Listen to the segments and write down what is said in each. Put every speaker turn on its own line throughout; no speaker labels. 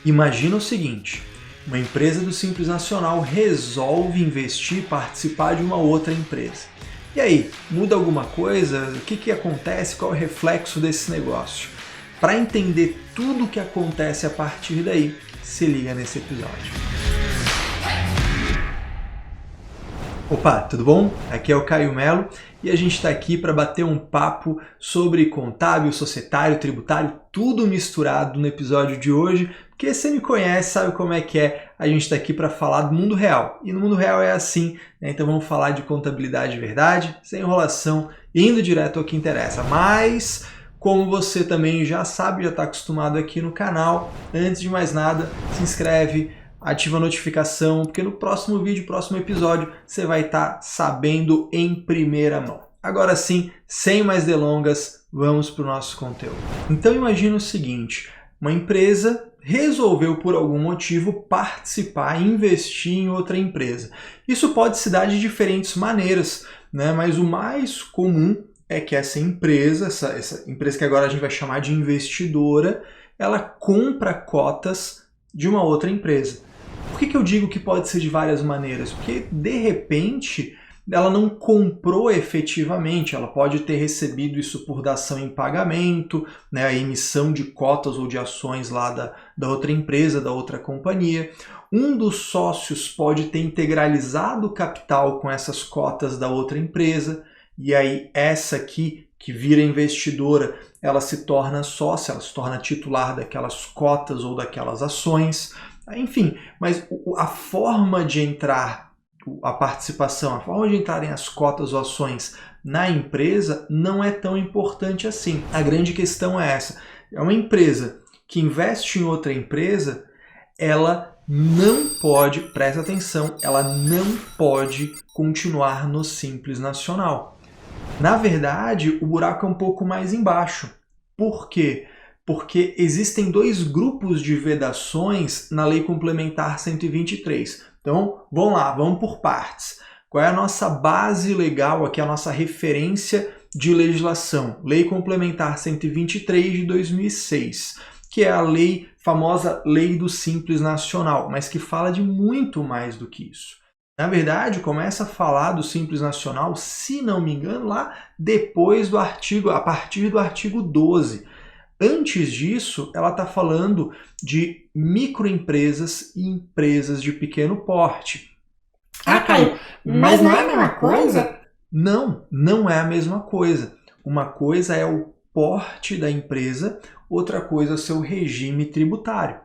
Imagina o seguinte, uma empresa do Simples Nacional resolve investir e participar de uma outra empresa. E aí, muda alguma coisa? O que acontece? Qual é o reflexo desse negócio? Para entender tudo o que acontece a partir daí, se liga nesse episódio. Opa, tudo bom? Aqui é o Caio Melo e a gente está aqui para bater um papo sobre contábil, societário, tributário, tudo misturado no episódio de hoje, porque você me conhece, sabe como é que é, a gente está aqui para falar do mundo real. E no mundo real é assim, né? Então vamos falar de contabilidade de verdade, sem enrolação, indo direto ao que interessa. Mas, como você também já sabe, já está acostumado aqui no canal, antes de mais nada, se inscreve, ativa a notificação, porque no próximo vídeo, próximo episódio, você vai estar sabendo em primeira mão. Agora sim, sem mais delongas, vamos para o nosso conteúdo. Então imagina o seguinte, uma empresa resolveu por algum motivo participar, investir em outra empresa. Isso pode se dar de diferentes maneiras, né? Mas o mais comum é que essa empresa, essa empresa que agora a gente vai chamar de investidora, ela compra cotas de uma outra empresa. Por que eu digo que pode ser de várias maneiras? Porque, de repente, ela não comprou efetivamente, ela pode ter recebido isso por dação em pagamento, né, a emissão de cotas ou de ações lá da outra empresa, da outra companhia. Um dos sócios pode ter integralizado o capital com essas cotas da outra empresa, e aí essa aqui, que vira investidora, ela se torna sócia, ela se torna titular daquelas cotas ou daquelas ações. Enfim, mas a forma de entrar, a participação, a forma de entrarem as cotas ou ações na empresa não é tão importante assim. A grande questão é essa. É uma empresa que investe em outra empresa, ela não pode, presta atenção, ela não pode continuar no Simples Nacional. Na verdade, o buraco é um pouco mais embaixo. Por quê? Porque existem dois grupos de vedações na Lei Complementar 123. Então, vamos lá, vamos por partes. Qual é a nossa base legal aqui, a nossa referência de legislação? Lei Complementar 123 de 2006, que é a famosa Lei do Simples Nacional, mas que fala de muito mais do que isso. Na verdade, começa a falar do Simples Nacional, se não me engano, lá depois do artigo, a partir do artigo 12. Antes disso, ela está falando de microempresas e empresas de pequeno porte.
Ah, Caio, mas não é a mesma coisa?
Não, não é a mesma coisa. Uma coisa é o porte da empresa, outra coisa é o seu regime tributário.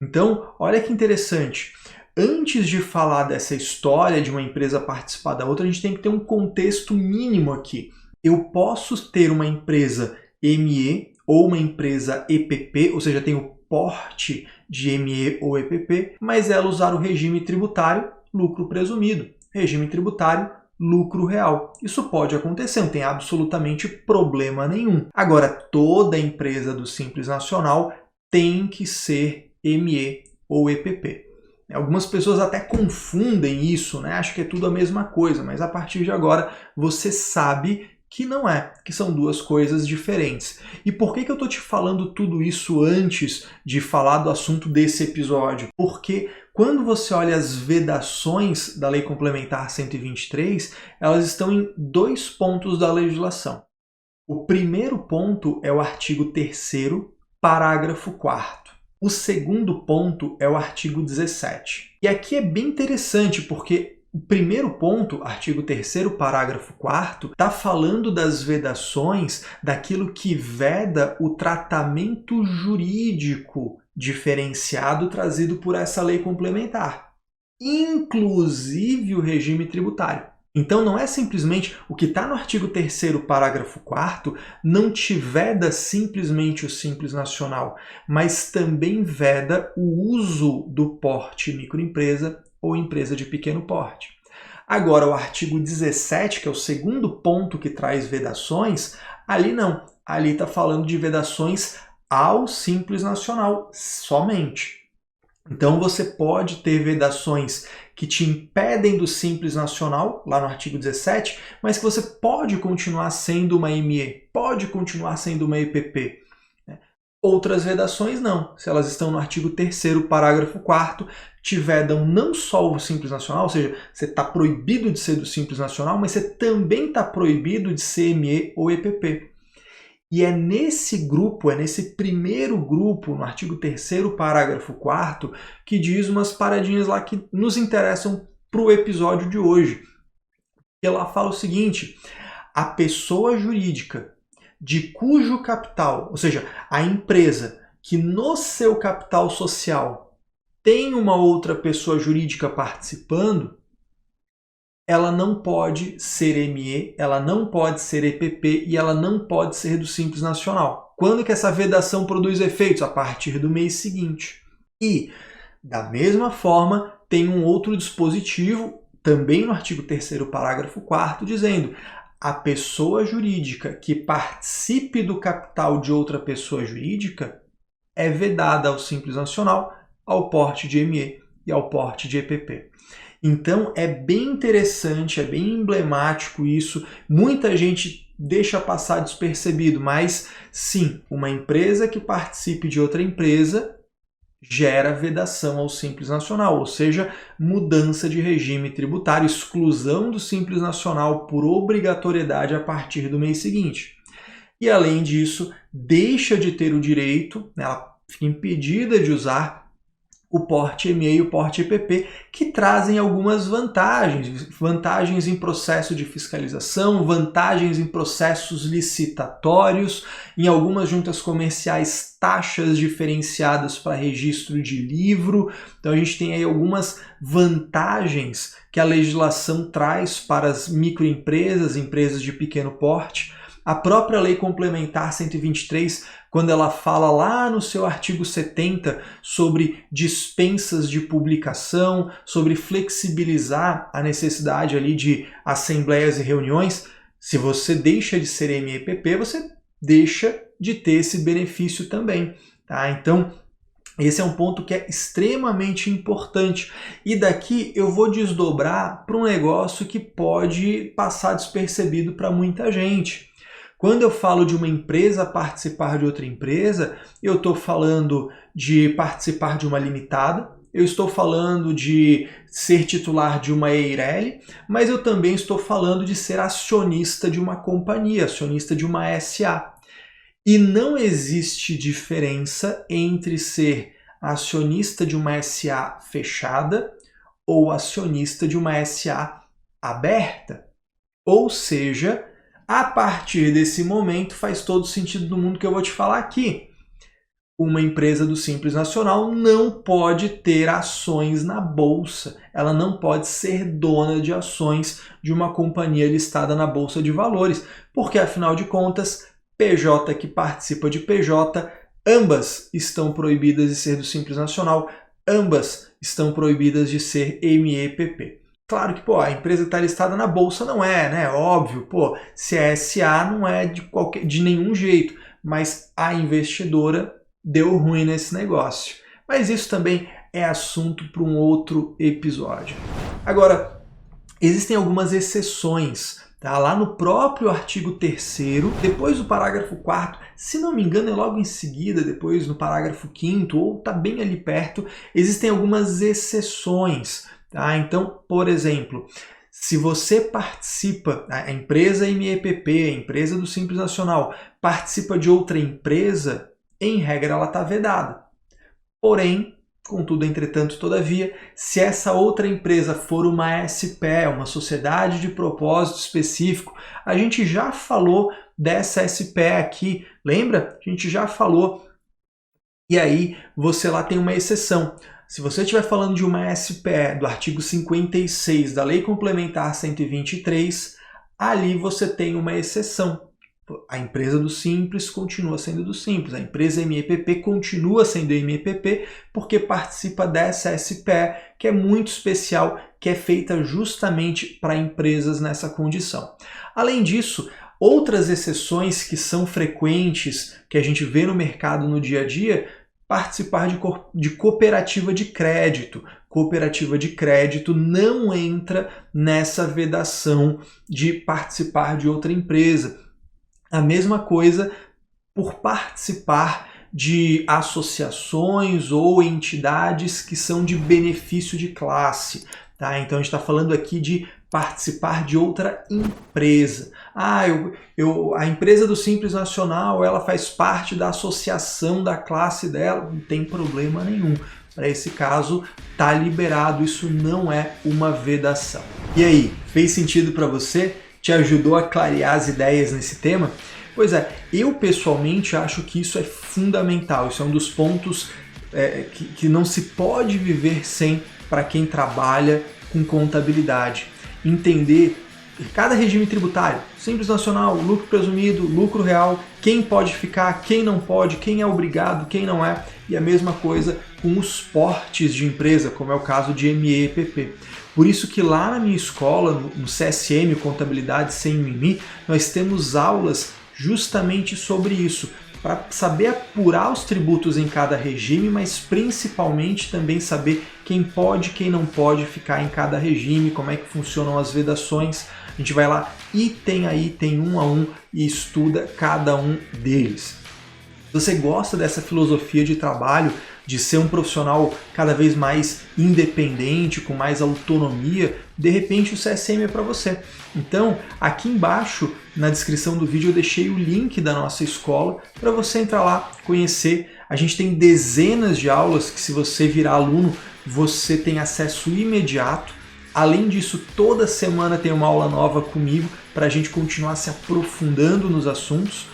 Então, olha que interessante. Antes de falar dessa história de uma empresa participar da outra, a gente tem que ter um contexto mínimo aqui. Eu posso ter uma empresa ME ou uma empresa EPP, ou seja, tem o porte de ME ou EPP, mas ela usar o regime tributário lucro presumido, regime tributário lucro real. Isso pode acontecer, não tem absolutamente problema nenhum. Agora, toda empresa do Simples Nacional tem que ser ME ou EPP. Algumas pessoas até confundem isso, né? Acham que é tudo a mesma coisa, mas a partir de agora você sabe que não é, que são duas coisas diferentes. E por que eu estou te falando tudo isso antes de falar do assunto desse episódio? Porque quando você olha as vedações da Lei Complementar 123, elas estão em dois pontos da legislação. O primeiro ponto é o artigo 3º, parágrafo 4º. O segundo ponto é o artigo 17. E aqui é bem interessante porque o primeiro ponto, artigo 3º, parágrafo 4º, está falando das vedações, daquilo que veda o tratamento jurídico diferenciado trazido por essa lei complementar, inclusive o regime tributário. Então não é simplesmente o que está no artigo 3º, parágrafo 4º, não te veda simplesmente o Simples Nacional, mas também veda o uso do porte microempresa ou empresa de pequeno porte. Agora, o artigo 17, que é o segundo ponto que traz vedações, ali não. Ali está falando de vedações ao Simples Nacional somente. Então, você pode ter vedações que te impedem do Simples Nacional, lá no artigo 17, mas que você pode continuar sendo uma ME, pode continuar sendo uma EPP. Outras vedações não. Se elas estão no artigo 3º, parágrafo 4º, te vedam não só o Simples Nacional, ou seja, você está proibido de ser do Simples Nacional, mas você também está proibido de ser ME ou EPP. E é nesse grupo, é nesse primeiro grupo, no artigo 3º, parágrafo 4º, que diz umas paradinhas lá que nos interessam para o episódio de hoje. Ela fala o seguinte: a pessoa jurídica de cujo capital, ou seja, a empresa que no seu capital social tem uma outra pessoa jurídica participando, ela não pode ser ME, ela não pode ser EPP e ela não pode ser do Simples Nacional. Quando que essa vedação produz efeitos? A partir do mês seguinte. E, da mesma forma, tem um outro dispositivo, também no artigo 3º, parágrafo 4º, dizendo: a pessoa jurídica que participe do capital de outra pessoa jurídica é vedada ao Simples Nacional, ao porte de ME e ao porte de EPP. Então é bem interessante, é bem emblemático isso. Muita gente deixa passar despercebido, mas sim, uma empresa que participe de outra empresa gera vedação ao Simples Nacional, ou seja, mudança de regime tributário, exclusão do Simples Nacional por obrigatoriedade a partir do mês seguinte. E além disso, deixa de ter o direito, ela fica impedida de usar o porte ME e o porte EPP, que trazem algumas vantagens em processo de fiscalização, vantagens em processos licitatórios, em algumas juntas comerciais taxas diferenciadas para registro de livro. Então a gente tem aí algumas vantagens que a legislação traz para as microempresas, empresas de pequeno porte. A própria Lei Complementar 123, quando ela fala lá no seu artigo 70 sobre dispensas de publicação, sobre flexibilizar a necessidade ali de assembleias e reuniões, se você deixa de ser MEPP, você deixa de ter esse benefício também. Tá? Então, esse é um ponto que é extremamente importante. E daqui eu vou desdobrar para um negócio que pode passar despercebido para muita gente. Quando eu falo de uma empresa participar de outra empresa, eu estou falando de participar de uma limitada, eu estou falando de ser titular de uma EIRELI, mas eu também estou falando de ser acionista de uma companhia, acionista de uma SA. E não existe diferença entre ser acionista de uma SA fechada ou acionista de uma SA aberta. Ou seja, a partir desse momento faz todo sentido do mundo que eu vou te falar aqui. Uma empresa do Simples Nacional não pode ter ações na bolsa. Ela não pode ser dona de ações de uma companhia listada na Bolsa de Valores, porque afinal de contas, PJ que participa de PJ, ambas estão proibidas de ser do Simples Nacional, ambas estão proibidas de ser MEPP. Claro que, a empresa que está listada na bolsa não é, né? Óbvio, se é SA não é de nenhum jeito, mas a investidora deu ruim nesse negócio. Mas isso também é assunto para um outro episódio. Agora, existem algumas exceções, tá? Lá no próprio artigo 3º, depois do parágrafo 4º, se não me engano é logo em seguida, depois no parágrafo 5º, ou está bem ali perto, existem algumas exceções. Tá? Então, por exemplo, se você participa, a empresa MEPP, a empresa do Simples Nacional, participa de outra empresa, em regra ela está vedada. Porém, contudo, entretanto, todavia, se essa outra empresa for uma SPE, uma sociedade de propósito específico, a gente já falou dessa SPE aqui, lembra? A gente já falou. E aí, você lá tem uma exceção. Se você estiver falando de uma SPE do artigo 56 da Lei Complementar 123, ali você tem uma exceção. A empresa do Simples continua sendo do Simples, a empresa MEPP continua sendo MEPP porque participa dessa SPE que é muito especial, que é feita justamente para empresas nessa condição. Além disso, outras exceções que são frequentes, que a gente vê no mercado no dia a dia, participar de cooperativa de crédito. Cooperativa de crédito não entra nessa vedação de participar de outra empresa. A mesma coisa por participar de associações ou entidades que são de benefício de classe. Tá? Então a gente está falando aqui de participar de outra empresa. A empresa do Simples Nacional, ela faz parte da associação da classe dela, não tem problema nenhum. Para esse caso, tá liberado, isso não é uma vedação. E aí, fez sentido para você? Te ajudou a clarear as ideias nesse tema? Pois é, eu pessoalmente acho que isso é fundamental, isso é um dos pontos que não se pode viver sem para quem trabalha com contabilidade. Entender cada regime tributário, Simples Nacional, lucro presumido, lucro real, quem pode ficar, quem não pode, quem é obrigado, quem não é, e a mesma coisa com os portes de empresa, como é o caso de ME e PP. Por isso que lá na minha escola, no CSM, Contabilidade Sem Mimimi, nós temos aulas justamente sobre isso, para saber apurar os tributos em cada regime, mas principalmente também saber quem pode e quem não pode ficar em cada regime, como é que funcionam as vedações. A gente vai lá item a item, um a um, e estuda cada um deles. Se você gosta dessa filosofia de trabalho, de ser um profissional cada vez mais independente, com mais autonomia, de repente o CSM é para você. Então, aqui embaixo, na descrição do vídeo, eu deixei o link da nossa escola para você entrar lá, conhecer. A gente tem dezenas de aulas que, se você virar aluno, você tem acesso imediato. Além disso, toda semana tem uma aula nova comigo para a gente continuar se aprofundando nos assuntos.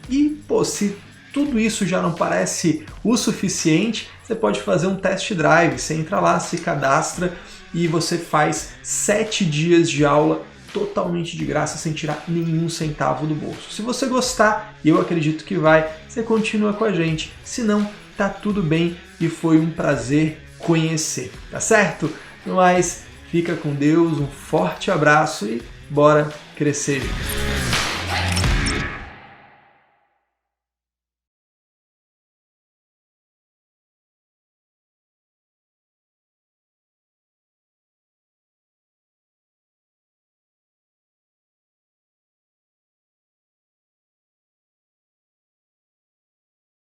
E, se tudo isso já não parece o suficiente, você pode fazer um test drive. Você entra lá, se cadastra e você faz 7 dias de aula totalmente de graça, sem tirar nenhum centavo do bolso. Se você gostar, e eu acredito que vai, você continua com a gente. Se não, tá tudo bem e foi um prazer conhecer, tá certo? Mas fica com Deus, um forte abraço e bora crescer junto.